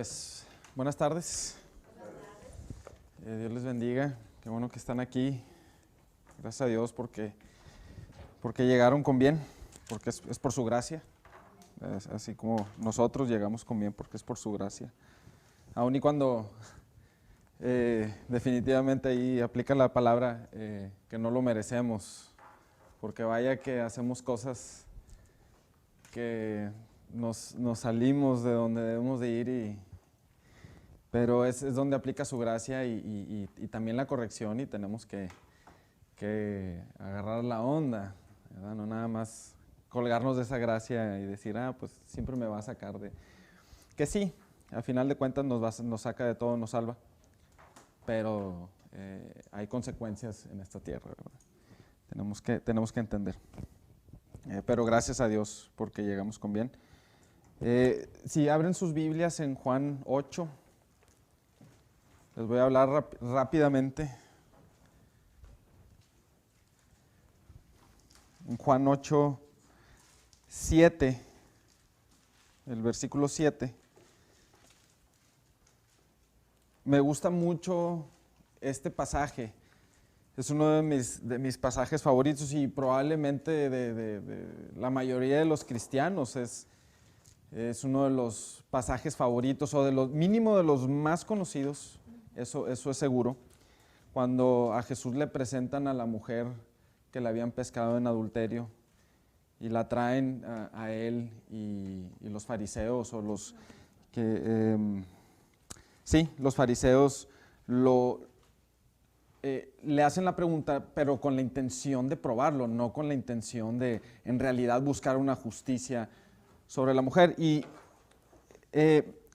Pues buenas tardes. Dios les bendiga. Qué bueno que están aquí. Gracias a Dios porque llegaron con bien, porque es por su gracia. Así como nosotros llegamos con bien porque es por su gracia. Aun y cuando definitivamente ahí aplica la palabra que no lo merecemos, porque vaya que hacemos cosas que nos salimos de donde debemos de ir, pero es donde aplica su gracia y también la corrección, y tenemos que agarrar la onda, ¿verdad? No nada más colgarnos de esa gracia y decir, pues siempre me va a sacar de... Que sí, al final de cuentas nos saca de todo, nos salva, pero hay consecuencias en esta tierra, ¿verdad? Tenemos que entender. Pero gracias a Dios porque llegamos con bien. Si abren sus Biblias en Juan 8, les voy a hablar rápidamente. En Juan 8, 7, el versículo 7. Me gusta mucho este pasaje. Es uno de mis pasajes favoritos y probablemente de la mayoría de los cristianos es uno de los pasajes favoritos o de los mínimo de los más conocidos, eso es seguro. Cuando a Jesús le presentan a la mujer que la habían pescado en adulterio y la traen a él y los fariseos o los que... los fariseos le hacen la pregunta, pero con la intención de probarlo, no con la intención de en realidad buscar una justicia sobre la mujer. Y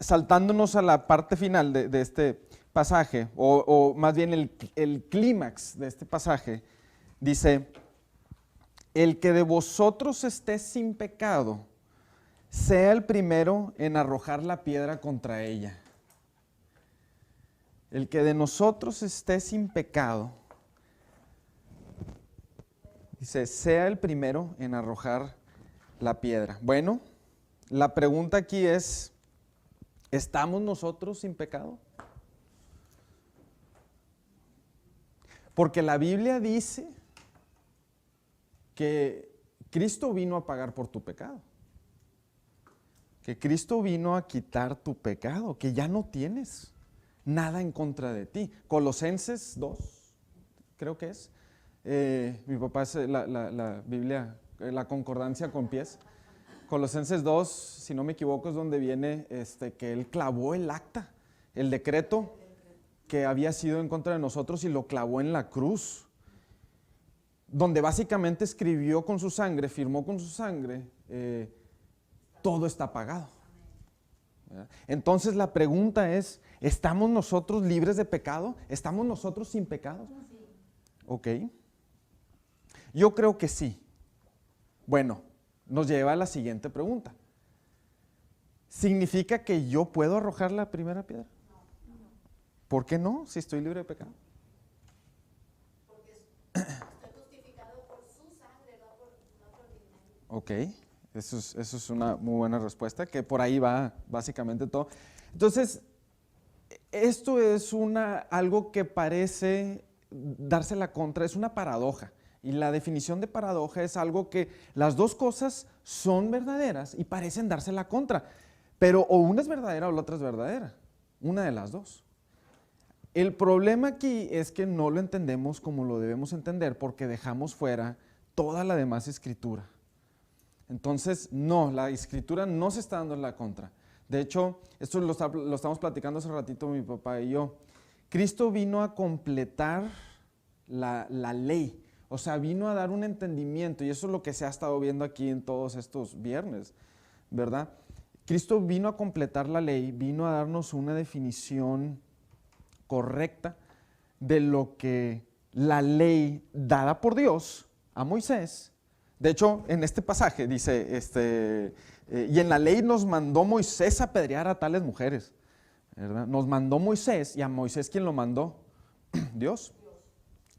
saltándonos a la parte final de este pasaje, o más bien el clímax de este pasaje, dice: el que de vosotros esté sin pecado, sea el primero en arrojar la piedra contra ella. El que de nosotros esté sin pecado, dice, sea el primero en arrojar la piedra. Bueno, la pregunta aquí es, ¿estamos nosotros sin pecado? Porque la Biblia dice que Cristo vino a pagar por tu pecado. Que Cristo vino a quitar tu pecado, que ya no tienes nada en contra de ti. Colosenses 2, creo que es. Mi papá es la Biblia, la concordancia con pies. Colosenses 2, si no me equivoco, es donde viene que él clavó el acta, el decreto que había sido en contra de nosotros y lo clavó en la cruz. Donde básicamente escribió con su sangre, firmó con su sangre, todo está pagado. Entonces la pregunta es, ¿estamos nosotros libres de pecado? ¿Estamos nosotros sin pecado? Ok. Yo creo que sí. Bueno, nos lleva a la siguiente pregunta. ¿Significa que yo puedo arrojar la primera piedra? ¿Por qué no? Si estoy libre de pecado. Porque estoy justificado por su sangre, no por dinero. Ok. Eso es una muy buena respuesta, que por ahí va básicamente todo. Entonces, esto es algo que parece darse la contra, es una paradoja. Y la definición de paradoja es algo que las dos cosas son verdaderas y parecen darse la contra. Pero o una es verdadera o la otra es verdadera. Una de las dos. El problema aquí es que no lo entendemos como lo debemos entender porque dejamos fuera toda la demás escritura. Entonces, no, la escritura no se está dando en la contra. De hecho, esto lo estamos platicando hace ratito mi papá y yo. Cristo vino a completar la ley, o sea, vino a dar un entendimiento, y eso es lo que se ha estado viendo aquí en todos estos viernes, ¿verdad? Cristo vino a completar la ley, vino a darnos una definición correcta de lo que la ley dada por Dios a Moisés. De hecho, en este pasaje dice, y en la ley nos mandó Moisés a apedrear a tales mujeres, ¿verdad? Nos mandó Moisés, y a Moisés, ¿quién lo mandó? Dios.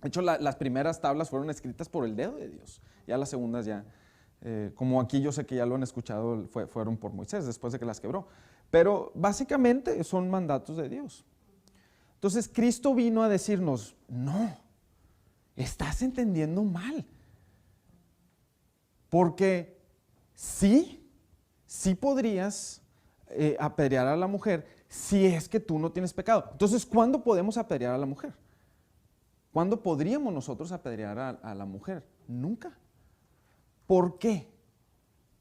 De hecho, las primeras tablas fueron escritas por el dedo de Dios, ya las segundas ya, como aquí yo sé que ya lo han escuchado, fueron por Moisés después de que las quebró. Pero básicamente son mandatos de Dios. Entonces Cristo vino a decirnos, no, estás entendiendo mal. Porque sí podrías apedrear a la mujer si es que tú no tienes pecado. Entonces, ¿cuándo podemos apedrear a la mujer? ¿Cuándo podríamos nosotros apedrear a la mujer? Nunca. ¿Por qué?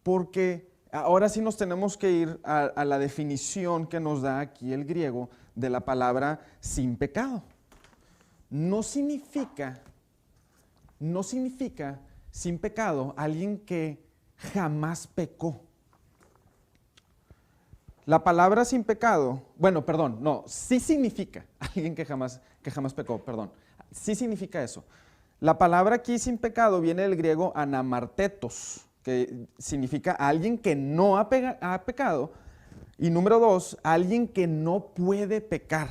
Porque ahora sí nos tenemos que ir a la definición que nos da aquí el griego de la palabra sin pecado. No significa sin pecado alguien que jamás pecó. La palabra sin pecado, sí significa alguien que jamás pecó, sí significa eso. La palabra aquí sin pecado viene del griego anamartetos, que significa alguien que no ha pecado, y número 2, alguien que no puede pecar.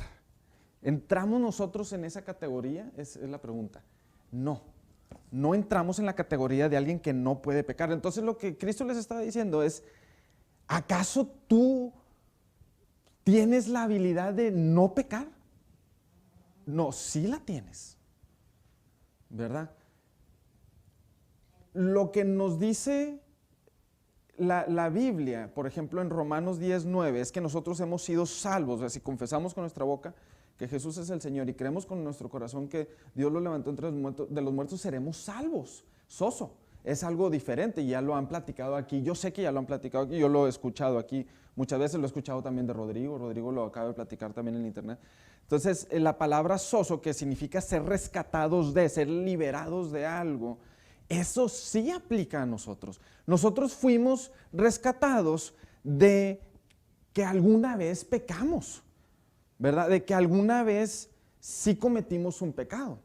¿Entramos nosotros en esa categoría? Es la pregunta. No entramos en la categoría de alguien que no puede pecar. Entonces lo que Cristo les está diciendo es, ¿acaso tú tienes la habilidad de no pecar? No, sí la tienes, ¿verdad? Lo que nos dice la Biblia, por ejemplo en Romanos 10:9, es que nosotros hemos sido salvos. O sea, si confesamos con nuestra boca que Jesús es el Señor y creemos con nuestro corazón que Dios lo levantó entre los muertos, seremos salvos. Es algo diferente y ya lo han platicado aquí. Yo sé que ya lo han platicado aquí, yo lo he escuchado aquí. Muchas veces lo he escuchado también de Rodrigo. Rodrigo lo acaba de platicar también en internet. Entonces, la palabra soso, que significa ser rescatados de, ser liberados de algo, eso sí aplica a nosotros. Nosotros fuimos rescatados de que alguna vez pecamos, ¿verdad? De que alguna vez sí cometimos un pecado.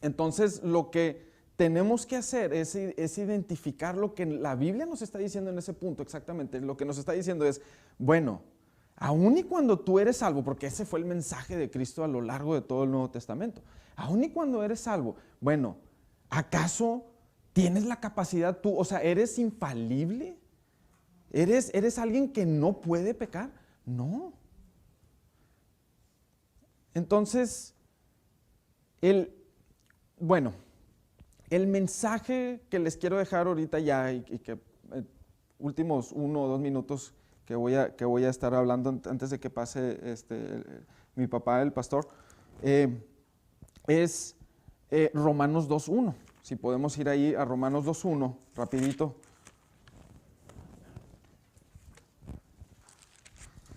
Entonces, lo que tenemos que hacer es identificar lo que la Biblia nos está diciendo en ese punto exactamente. Lo que nos está diciendo es, bueno, aun y cuando tú eres salvo, porque ese fue el mensaje de Cristo a lo largo de todo el Nuevo Testamento, aun y cuando eres salvo, bueno, ¿acaso tienes la capacidad tú? O sea, ¿eres infalible? ¿Eres alguien que no puede pecar? No. Entonces, el mensaje que les quiero dejar ahorita ya, y que últimos 1 o 2 minutos que voy a estar hablando antes de que pase mi papá, el pastor, es Romanos 2:1. Si podemos ir ahí a Romanos 2:1, rapidito.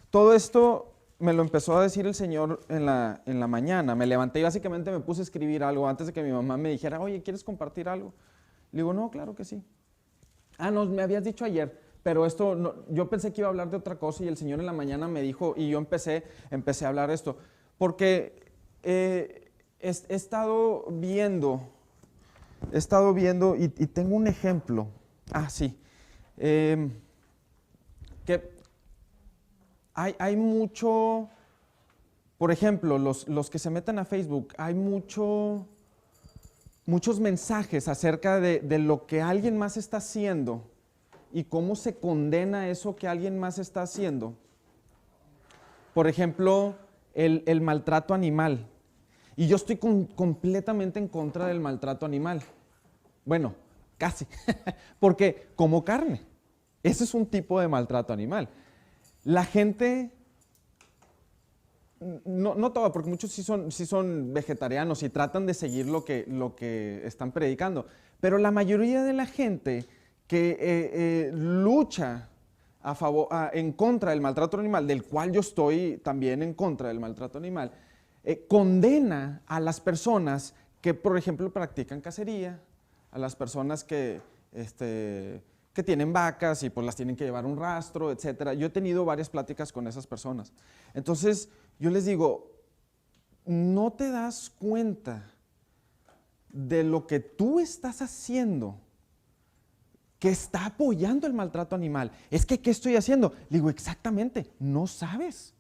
Todo esto me lo empezó a decir el Señor en la mañana. Me levanté y básicamente me puse a escribir algo antes de que mi mamá me dijera, oye, ¿quieres compartir algo? Le digo, no, claro que sí. No, me habías dicho ayer, pero esto, no, yo pensé que iba a hablar de otra cosa y el Señor en la mañana me dijo, y yo empecé a hablar de esto, porque he estado viendo y tengo un ejemplo. Sí. Que hay mucho, por ejemplo, los que se meten a Facebook, hay muchos mensajes acerca de lo que alguien más está haciendo y cómo se condena eso que alguien más está haciendo. Por ejemplo, el maltrato animal. Y yo estoy completamente en contra del maltrato animal. Bueno, casi, porque como carne. Ese es un tipo de maltrato animal. La gente, no toda, porque muchos sí son vegetarianos y tratan de seguir lo que están predicando, pero la mayoría de la gente que lucha en contra del maltrato animal, del cual yo estoy también en contra del maltrato animal, condena a las personas que, por ejemplo, practican cacería, a las personas que tienen vacas y pues las tienen que llevar un rastro, etc. Yo he tenido varias pláticas con esas personas. Entonces, yo les digo, ¿no te das cuenta de lo que tú estás haciendo que está apoyando el maltrato animal? Es que, ¿qué estoy haciendo? Le digo, exactamente, no sabes.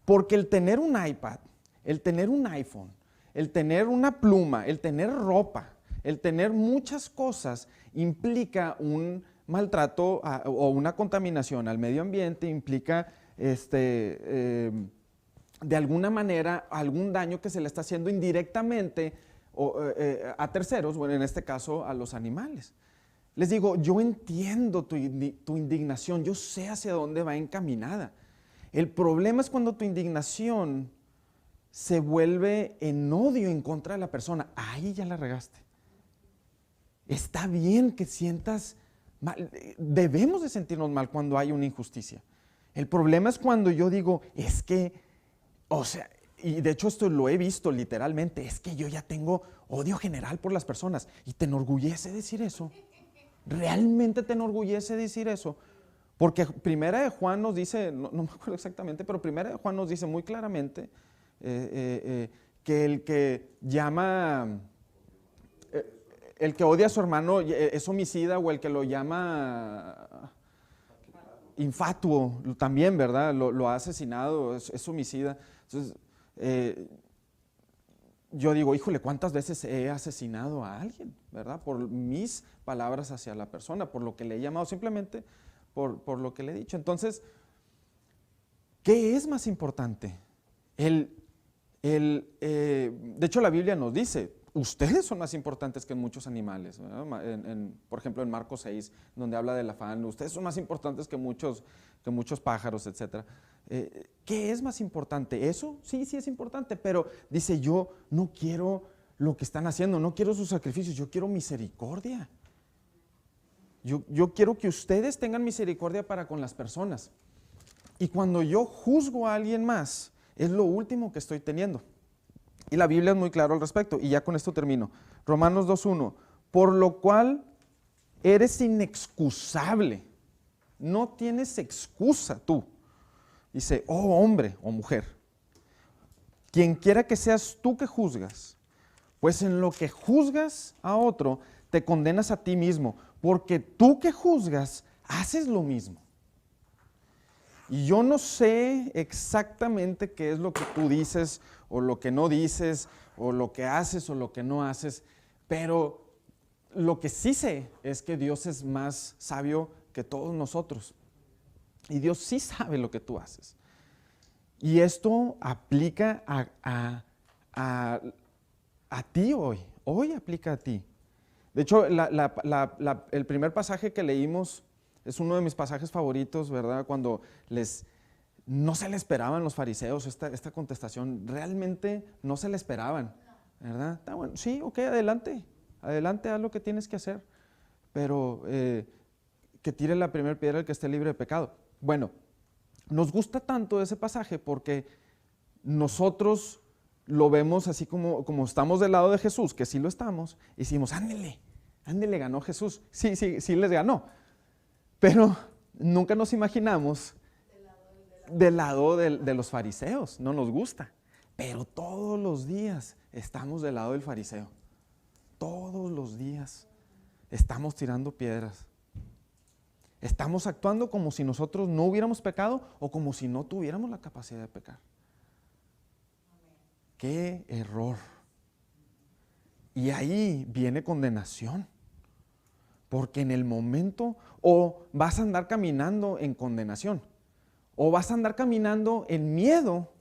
Porque el tener un iPad, el tener un iPhone, el tener una pluma, el tener ropa, el tener muchas cosas implica un maltrato o una contaminación al medio ambiente implica de alguna manera algún daño que se le está haciendo indirectamente a terceros, bueno, en este caso a los animales. Les digo, yo entiendo tu indignación, yo sé hacia dónde va encaminada. El problema es cuando tu indignación se vuelve en odio en contra de la persona. Ahí ya la regaste. Está bien que sientas mal, debemos de sentirnos mal cuando hay una injusticia. El problema es cuando yo digo, es que, o sea, y de hecho esto lo he visto literalmente, es que yo ya tengo odio general por las personas. ¿Y te enorgullece decir eso? ¿Realmente te enorgullece decir eso? Porque Primera de Juan nos dice, no me acuerdo exactamente, pero Primera de Juan nos dice muy claramente que el que llama, el que odia a su hermano es homicida, o el que lo llama infatuo también, ¿verdad? Lo ha asesinado, es homicida. Entonces, yo digo, híjole, ¿cuántas veces he asesinado a alguien, ¿verdad? Por mis palabras hacia la persona, por lo que le he llamado, simplemente por lo que le he dicho. Entonces, ¿qué es más importante? De hecho, la Biblia nos dice, ustedes son más importantes que muchos animales, ¿verdad? Por ejemplo, en Marcos 6, donde habla del afán, ustedes son más importantes que muchos pájaros, etc. ¿Qué es más importante? ¿Eso? Sí, sí es importante, pero dice, yo no quiero lo que están haciendo, no quiero sus sacrificios, yo quiero misericordia. Yo quiero que ustedes tengan misericordia para con las personas. Y cuando yo juzgo a alguien más, es lo último que estoy teniendo. Y la Biblia es muy clara al respecto. Y ya con esto termino. Romanos 2:1. Por lo cual eres inexcusable. No tienes excusa tú. Dice, oh hombre o mujer, quien quiera que seas tú que juzgas, pues en lo que juzgas a otro, te condenas a ti mismo, porque tú que juzgas, haces lo mismo. Y yo no sé exactamente qué es lo que tú dices, o lo que no dices, o lo que haces, o lo que no haces, pero lo que sí sé es que Dios es más sabio que todos nosotros. Y Dios sí sabe lo que tú haces. Y esto aplica a ti hoy. Hoy aplica a ti. De hecho, el primer pasaje que leímos es uno de mis pasajes favoritos, ¿verdad? Cuando no se le esperaban los fariseos esta contestación. Realmente no se le esperaban, ¿verdad? Está bueno, sí, ok, adelante. Adelante, haz lo que tienes que hacer. Pero que tire la primera piedra el que esté libre de pecado. Bueno, nos gusta tanto ese pasaje porque nosotros lo vemos así como estamos del lado de Jesús, que sí lo estamos, y decimos, ándele, ganó Jesús. Sí, les ganó. Pero nunca nos imaginamos del lado de los fariseos, no nos gusta. Pero todos los días estamos del lado del fariseo. Todos los días estamos tirando piedras. Estamos actuando como si nosotros no hubiéramos pecado o como si no tuviéramos la capacidad de pecar. ¡Qué error! Y ahí viene condenación. Porque en el momento o vas a andar caminando en condenación o vas a andar caminando en miedo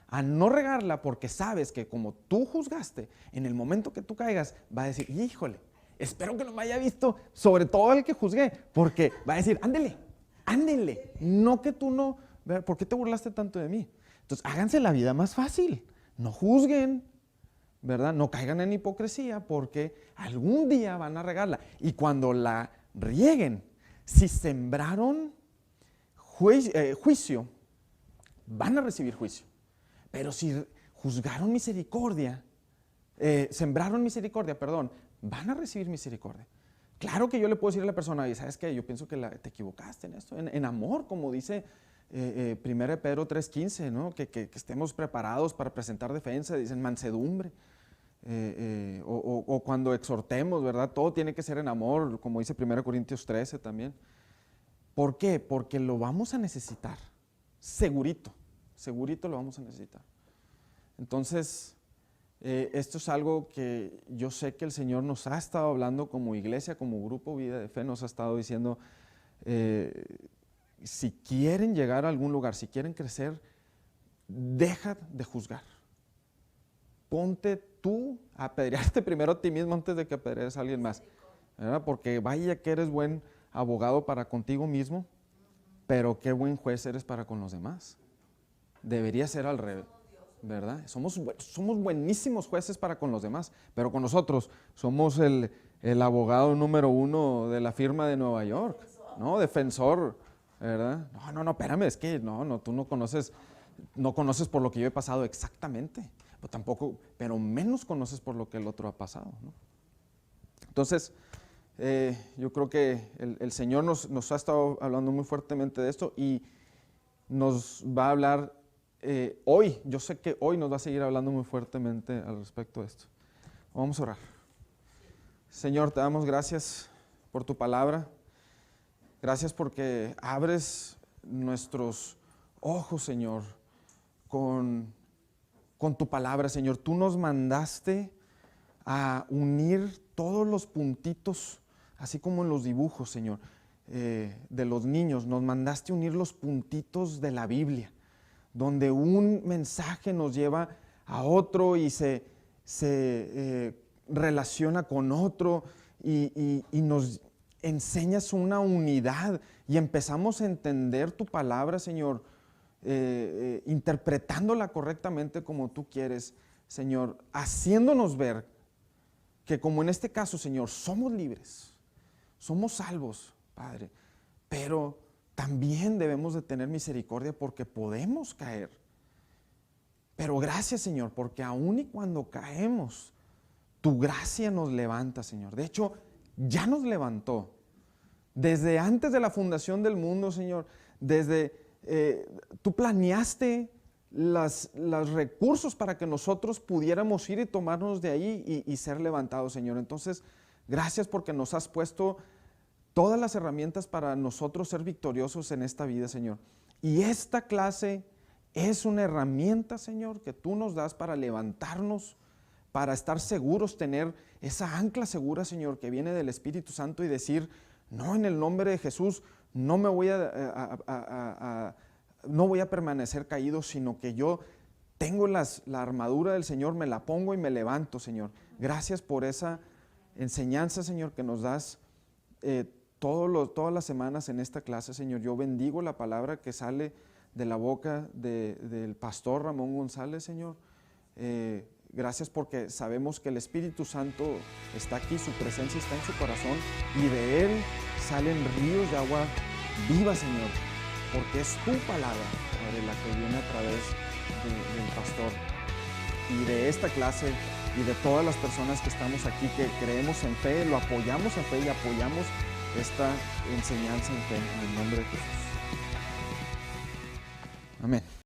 a no regarla porque sabes que como tú juzgaste, en el momento que tú caigas, va a decir, híjole, espero que no me haya visto, sobre todo el que juzgué, porque va a decir, ándele, no que tú no, ¿por qué te burlaste tanto de mí? Entonces, háganse la vida más fácil, no juzguen, ¿verdad? No caigan en hipocresía porque algún día van a regarla. Y cuando la rieguen, si sembraron juicio, van a recibir juicio. Pero si juzgaron misericordia, sembraron misericordia, van a recibir misericordia. Claro que yo le puedo decir a la persona, ¿sabes qué? Yo pienso que te equivocaste en esto, en amor, como dice 1 Pedro 3:15, ¿no? Que estemos preparados para presentar defensa, dicen mansedumbre. O cuando exhortemos, ¿verdad? Todo tiene que ser en amor, como dice 1 Corintios 13 también. ¿Por qué? Porque lo vamos a necesitar, segurito lo vamos a necesitar. Entonces, Esto es algo que yo sé que el Señor nos ha estado hablando como iglesia, como grupo Vida de Fe, nos ha estado diciendo, si quieren llegar a algún lugar, si quieren crecer, deja de juzgar. Ponte tú a apedrearte primero a ti mismo antes de que apedrees a alguien más, ¿verdad? Porque vaya que eres buen abogado para contigo mismo, pero qué buen juez eres para con los demás. Debería ser al revés, ¿verdad? Somos buenísimos jueces para con los demás, pero con nosotros somos el abogado número 1 de la firma de Nueva York, ¿no? Defensor, ¿verdad? No, espérame, es que tú no conoces por lo que yo he pasado exactamente, pero tampoco, pero menos conoces por lo que el otro ha pasado, ¿no? Entonces, yo creo que el Señor nos ha estado hablando muy fuertemente de esto y nos va a hablar hoy. Yo sé que hoy nos va a seguir hablando muy fuertemente al respecto de esto. Vamos a orar. Señor, te damos gracias por tu palabra. Gracias porque abres nuestros ojos, Señor, con tu palabra, Señor. Tú nos mandaste a unir todos los puntitos, así como en los dibujos, Señor, de los niños. Nos mandaste a unir los puntitos de la Biblia, donde un mensaje nos lleva a otro y se relaciona con otro y nos enseñas una unidad y empezamos a entender tu palabra, Señor, interpretándola correctamente como tú quieres, Señor, haciéndonos ver que como en este caso, Señor, somos libres, somos salvos, Padre, pero también debemos de tener misericordia porque podemos caer. Pero gracias, Señor, porque aun y cuando caemos, tu gracia nos levanta, Señor. De hecho, ya nos levantó. Desde antes de la fundación del mundo, Señor, tú planeaste los recursos para que nosotros pudiéramos ir y tomarnos de ahí y ser levantados, Señor. Entonces, gracias porque nos has puesto todas las herramientas para nosotros ser victoriosos en esta vida, Señor. Y esta clase es una herramienta, Señor, que tú nos das para levantarnos, para estar seguros, tener esa ancla segura, Señor, que viene del Espíritu Santo y decir, no, en el nombre de Jesús, no voy a permanecer caído, sino que yo tengo la armadura del Señor, me la pongo y me levanto, Señor. Gracias por esa enseñanza, Señor, que nos das todas las semanas en esta clase, Señor. Yo bendigo la palabra que sale de la boca del pastor Ramón González, Señor. Gracias porque sabemos que el Espíritu Santo está aquí, su presencia está en su corazón y de Él salen ríos de agua viva, Señor, porque es tu palabra, Padre, la que viene a través del pastor y de esta clase y de todas las personas que estamos aquí, que creemos en fe, lo apoyamos en fe y apoyamos esta enseñanza en fe, en el nombre de Jesús. Amén.